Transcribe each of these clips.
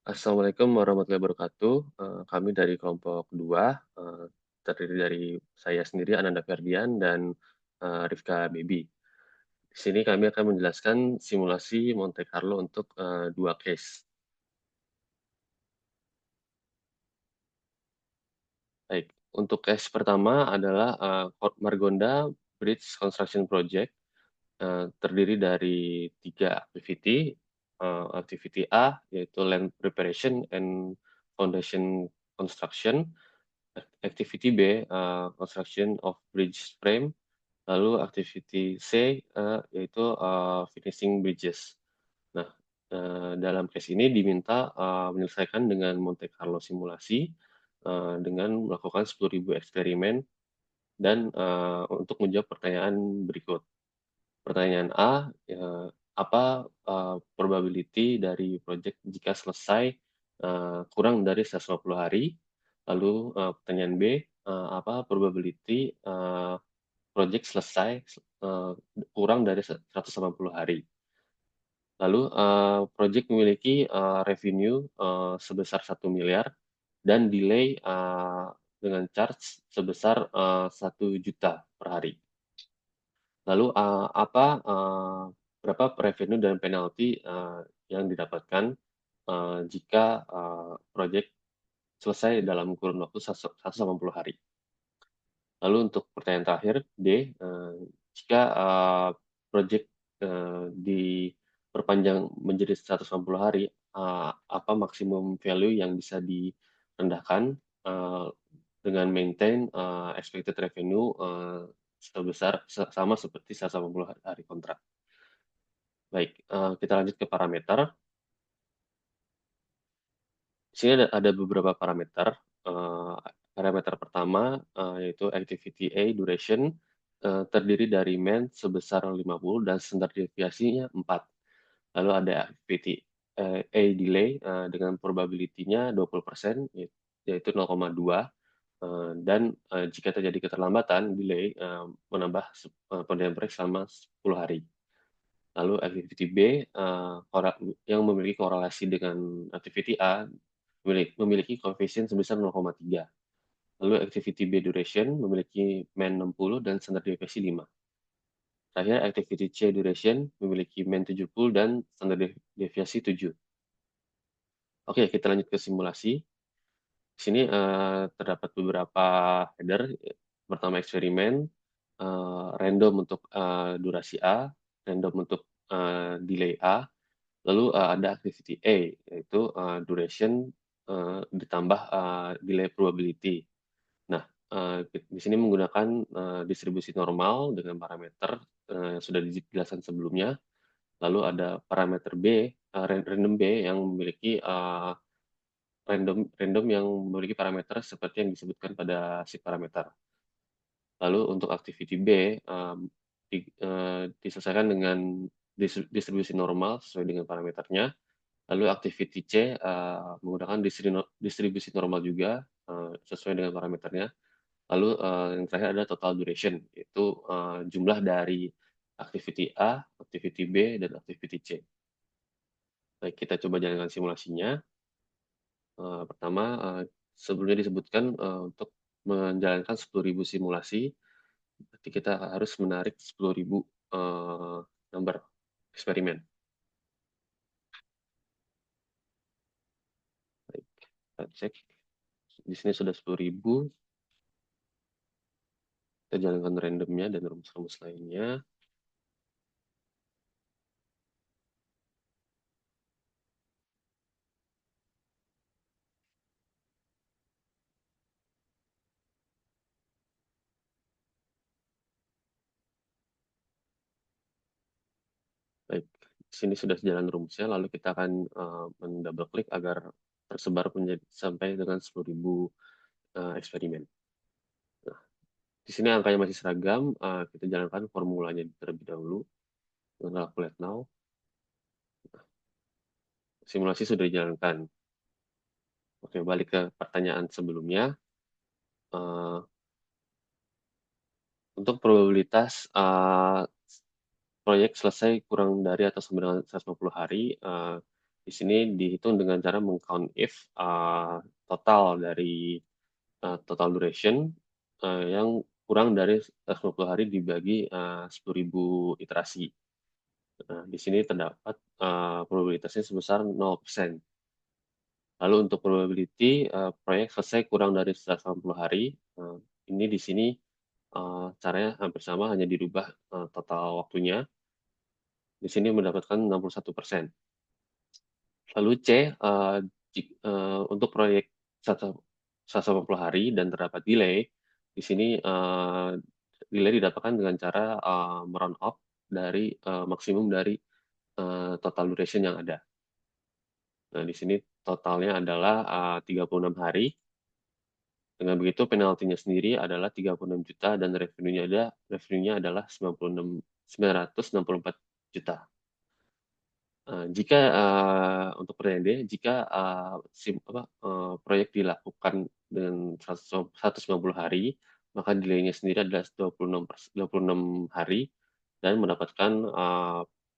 Assalamualaikum warahmatullahi wabarakatuh. Kami dari kelompok 2, terdiri dari saya sendiri, Ananda Ferdian, dan Rifka Baby. Di sini kami akan menjelaskan simulasi Monte Carlo untuk 2 case. Baik, untuk case pertama adalah Fort Margonda Bridge Construction Project, terdiri dari 3 activity. Activity A yaitu land preparation and foundation construction. Activity B, construction of bridge frame, lalu activity C, yaitu finishing bridges. Nah, dalam case ini diminta menyelesaikan dengan Monte Carlo simulasi dengan melakukan 10.000 eksperimen dan untuk menjawab pertanyaan berikut. Pertanyaan A, apa probability dari project jika selesai kurang dari 150 hari? Lalu pertanyaan B, apa probability project selesai kurang dari 180 hari? Lalu project memiliki revenue sebesar 1 miliar dan delay dengan charge sebesar 1 juta per hari. Lalu berapa revenue dan penalti yang didapatkan jika project selesai dalam kurun waktu 180 hari. Lalu untuk pertanyaan terakhir, D, jika project diperpanjang menjadi 180 hari, apa maksimum value yang bisa direndahkan dengan maintain expected revenue sebesar sama seperti 180 hari kontrak. Baik, kita lanjut ke parameter. Di sini ada beberapa parameter. Parameter pertama yaitu activity A duration terdiri dari main sebesar 50 dan standar deviasinya 4. Lalu ada activity A delay dengan probability-nya 20%, yaitu 0,2. Dan jika terjadi keterlambatan, delay menambah pendidikan proyek selama 10 hari. Lalu activity B yang memiliki korelasi dengan activity A memiliki koefisien sebesar 0,3. Lalu activity B duration memiliki main 60 dan standar deviasi 5. Terakhir, activity C duration memiliki main 70 dan standar deviasi 7. Oke, kita lanjut ke simulasi. Di sini terdapat beberapa header. Pertama eksperimen, random untuk durasi A, random untuk delay A, lalu ada activity A, yaitu duration ditambah delay probability. Nah, di sini menggunakan distribusi normal dengan parameter yang sudah dijelaskan sebelumnya. Lalu ada parameter B, random B yang memiliki random yang memiliki parameter seperti yang disebutkan pada si parameter. Lalu untuk activity B diselesaikan dengan distribusi normal sesuai dengan parameternya. Lalu activity C menggunakan distribusi normal juga sesuai dengan parameternya. Lalu yang terakhir adalah total duration, yaitu jumlah dari activity A, activity B, dan activity C. Baik, kita coba jalankan simulasinya. Pertama, sebelumnya disebutkan untuk menjalankan 10.000 simulasi, berarti kita harus menarik 10.000 number eksperimen. Baik, kita cek. Di sini sudah 10.000. Kita jalankan randomnya dan rumus-rumus lainnya. Baik, di sini sudah jalan rumusnya, lalu kita akan mendouble klik agar tersebar sampai dengan 10.000 eksperimen. Nah, di sini angkanya masih seragam, kita jalankan formulanya terlebih dahulu dengan calculate now. Simulasi sudah dijalankan. Oke, balik ke pertanyaan sebelumnya. Untuk probabilitas proyek selesai kurang dari atau sama dengan 150 hari, Di sini dihitung dengan cara meng-count if total dari total duration yang kurang dari 150 hari dibagi 10.000 iterasi. Nah, di sini terdapat probabilitasnya sebesar 0%. Lalu untuk probability proyek selesai kurang dari 180 hari, ini di sini caranya hampir sama, hanya dirubah total waktunya. Di sini mendapatkan 61%. Lalu C, untuk proyek 180 hari dan terdapat delay, di sini delay didapatkan dengan cara meround up dari maksimum dari total duration yang ada. Nah, di sini totalnya adalah 36 hari. Dengan begitu penaltinya sendiri adalah 36 juta dan revenue-nya adalah 964 juta. Jika untuk pertanyaan D, jika proyek dilakukan dengan 190 hari, maka delay-nya sendiri adalah 26 hari dan mendapatkan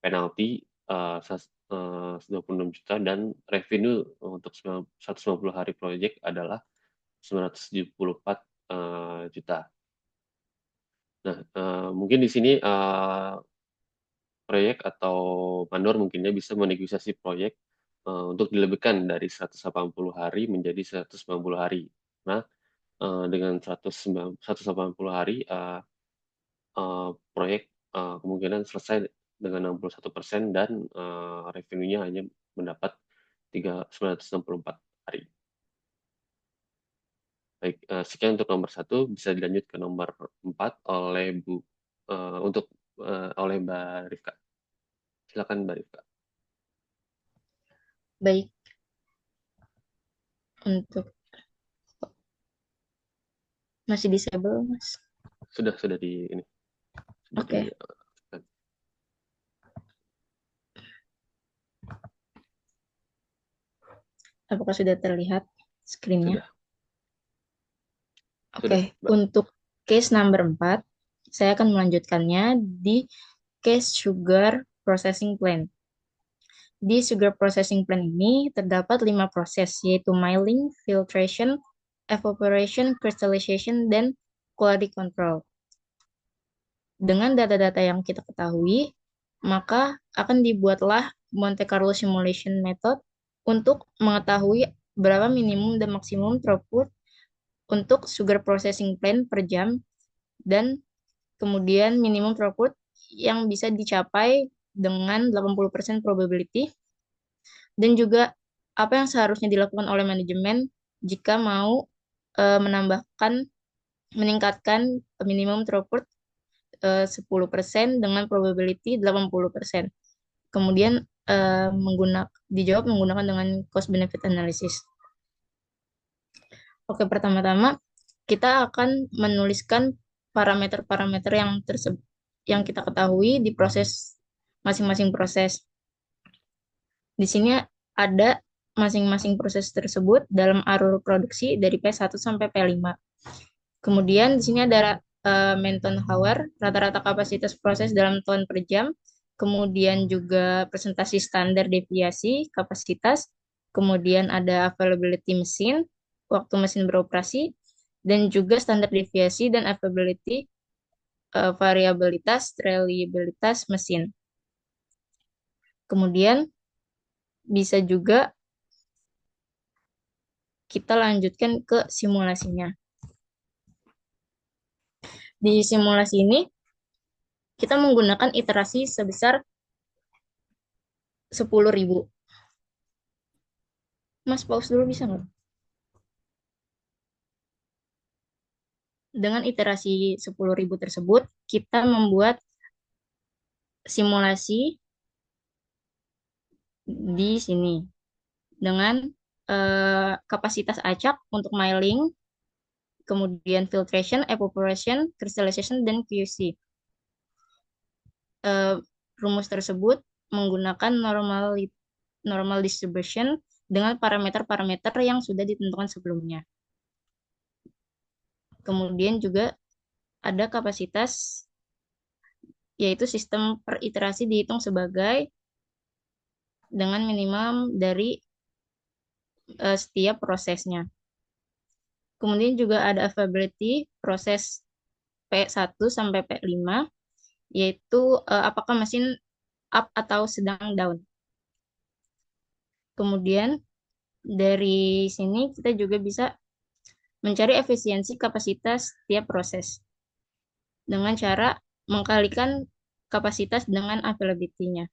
penalti 26 juta dan revenue untuk 190 hari proyek adalah 974 juta. Nah, mungkin di sini proyek atau mandor mungkinnya bisa menegosiasi proyek untuk dilebihkan dari 180 hari menjadi 190 hari. Nah, dengan 180 hari, proyek kemungkinan selesai dengan 61% dan revenue-nya hanya mendapat 964 hari. Baik, sekian untuk nomor 1. Bisa dilanjut ke nomor 4 oleh Mbak Rifka. Silakan Mbak Rifka. Baik, untuk masih disable, Mas. Sudah di ini. Sudah di Oke, apakah sudah terlihat screen-nya? sudah Oke, Mbak. untuk case number 4, saya akan melanjutkannya di case sugar processing plant. Di sugar processing plant ini terdapat 5 proses, yaitu milling, filtration, evaporation, crystallization, dan quality control. Dengan data-data yang kita ketahui, maka akan dibuatlah Monte Carlo Simulation Method untuk mengetahui berapa minimum dan maksimum throughput untuk sugar processing plant per jam dan kemudian minimum throughput yang bisa dicapai dengan 80% probability dan juga apa yang seharusnya dilakukan oleh manajemen jika mau meningkatkan minimum throughput 10% dengan probability 80%. Kemudian dijawab menggunakan dengan cost benefit analysis. Oke, pertama-tama kita akan menuliskan parameter-parameter yang kita ketahui di proses masing-masing proses. Di sini ada masing-masing proses tersebut dalam arus produksi dari P1 sampai P5. Kemudian di sini ada Menton Hour, rata-rata kapasitas proses dalam ton per jam, kemudian juga presentasi standar deviasi kapasitas, kemudian ada availability mesin, waktu mesin beroperasi, dan juga standar deviasi dan availability variabilitas, reliabilitas mesin. Kemudian bisa juga kita lanjutkan ke simulasinya. Di simulasi ini kita menggunakan iterasi sebesar 10.000. Mas pause dulu bisa nggak? Dengan iterasi 10.000 tersebut, kita membuat simulasi di sini dengan kapasitas acak untuk milling, kemudian filtration, evaporation, crystallization, dan QC. Rumus tersebut menggunakan normal distribution dengan parameter-parameter yang sudah ditentukan sebelumnya. Kemudian juga ada kapasitas, yaitu sistem per iterasi dihitung sebagai dengan minimum dari setiap prosesnya. Kemudian juga ada availability proses P1 sampai P5, yaitu apakah mesin up atau sedang down. Kemudian dari sini kita juga bisa mencari efisiensi kapasitas tiap proses dengan cara mengkalikan kapasitas dengan availability-nya.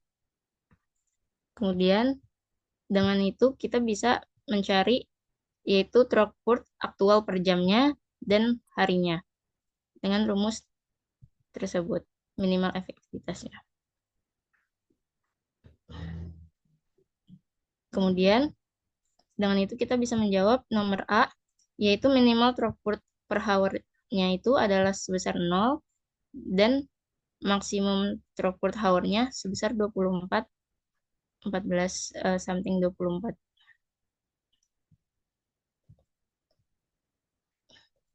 Kemudian dengan itu kita bisa mencari yaitu throughput aktual per jamnya dan harinya dengan rumus tersebut, minimal efektivitasnya. Kemudian dengan itu kita bisa menjawab nomor A, yaitu minimal throughput per hour-nya itu adalah sebesar 0 dan maksimum throughput hour-nya sebesar 24, 14 something 24.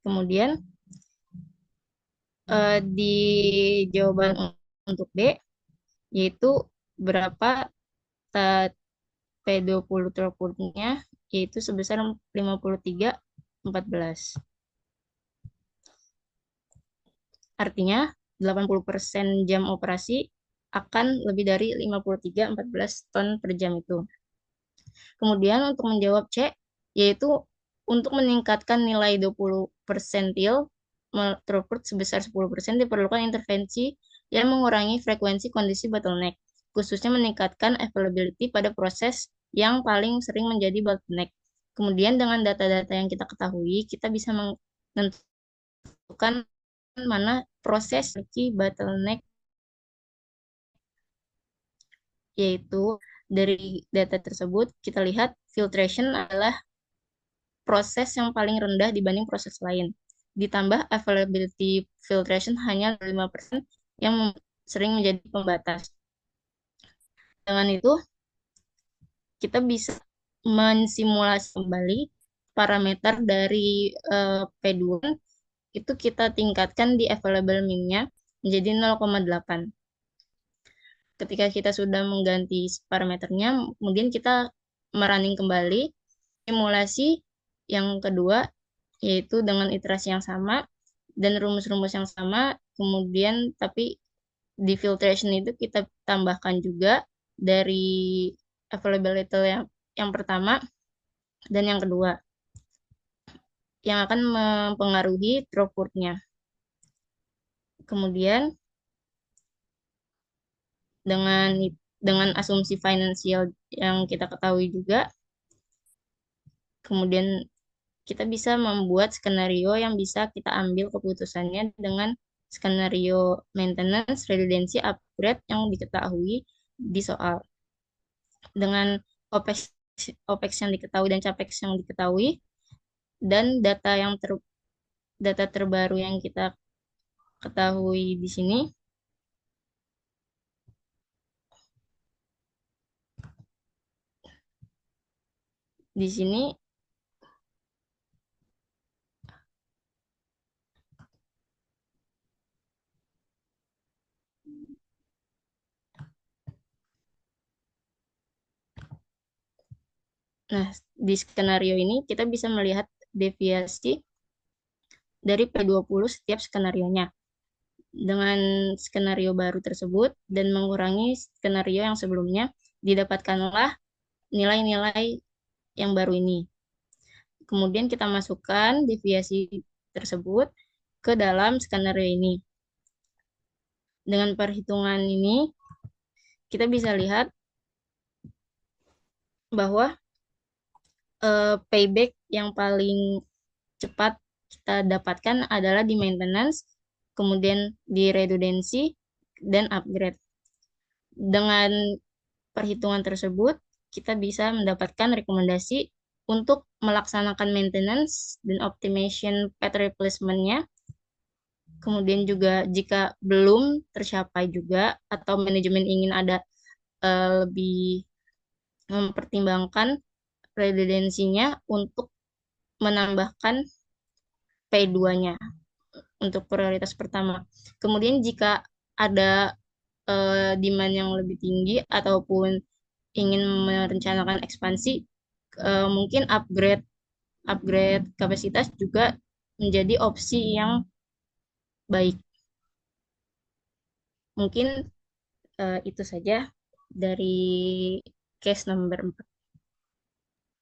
Kemudian di jawaban untuk D, yaitu berapa P20 throughput-nya, yaitu sebesar 53,14. Artinya, 80% jam operasi akan lebih dari 53,14 ton per jam itu. Kemudian untuk menjawab C, yaitu untuk meningkatkan nilai 20 persentil throughput sebesar 10% diperlukan intervensi yang mengurangi frekuensi kondisi bottleneck, khususnya meningkatkan availability pada proses yang paling sering menjadi bottleneck. Kemudian dengan data-data yang kita ketahui, kita bisa menentukan mana proses bottleneck, yaitu dari data tersebut kita lihat filtration adalah proses yang paling rendah dibanding proses lain. Ditambah availability filtration hanya 5% yang sering menjadi pembatas. Dengan itu, kita bisa mensimulasi kembali parameter dari P2 itu kita tingkatkan di available min-nya menjadi 0,8. Ketika kita sudah mengganti parameternya, kemudian kita merunning kembali simulasi yang kedua, yaitu dengan iterasi yang sama dan rumus-rumus yang sama, kemudian tapi di filtration itu kita tambahkan juga dari availability yang pertama dan yang kedua, yang akan mempengaruhi throughput-nya. Kemudian dengan asumsi finansial yang kita ketahui juga, kemudian kita bisa membuat skenario yang bisa kita ambil keputusannya dengan skenario maintenance, redundancy, upgrade yang diketahui di soal. Dengan OPEX, OPEX yang diketahui dan CAPEX yang diketahui, dan data terbaru yang kita ketahui di sini, di sini nah, di skenario ini kita bisa melihat deviasi dari P20 setiap skenario-nya. Dengan skenario baru tersebut dan mengurangi skenario yang sebelumnya, didapatkanlah nilai-nilai yang baru ini. Kemudian kita masukkan deviasi tersebut ke dalam skenario ini. Dengan perhitungan ini, kita bisa lihat bahwa payback yang paling cepat kita dapatkan adalah di maintenance, kemudian di redundancy, dan upgrade. Dengan perhitungan tersebut, kita bisa mendapatkan rekomendasi untuk melaksanakan maintenance dan optimization path replacement-nya. Kemudian juga jika belum tercapai juga atau manajemen ingin ada lebih mempertimbangkan redundansinya untuk menambahkan P2-nya untuk prioritas pertama. Kemudian jika ada demand yang lebih tinggi ataupun ingin merencanakan ekspansi, mungkin upgrade upgrade kapasitas juga menjadi opsi yang baik. Mungkin itu saja dari case nomor 4.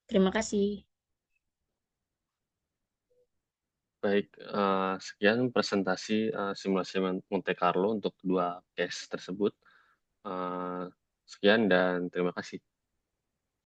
Terima kasih. Baik, sekian presentasi simulasi Monte Carlo untuk kedua case tersebut. Eh, Sekian dan terima kasih.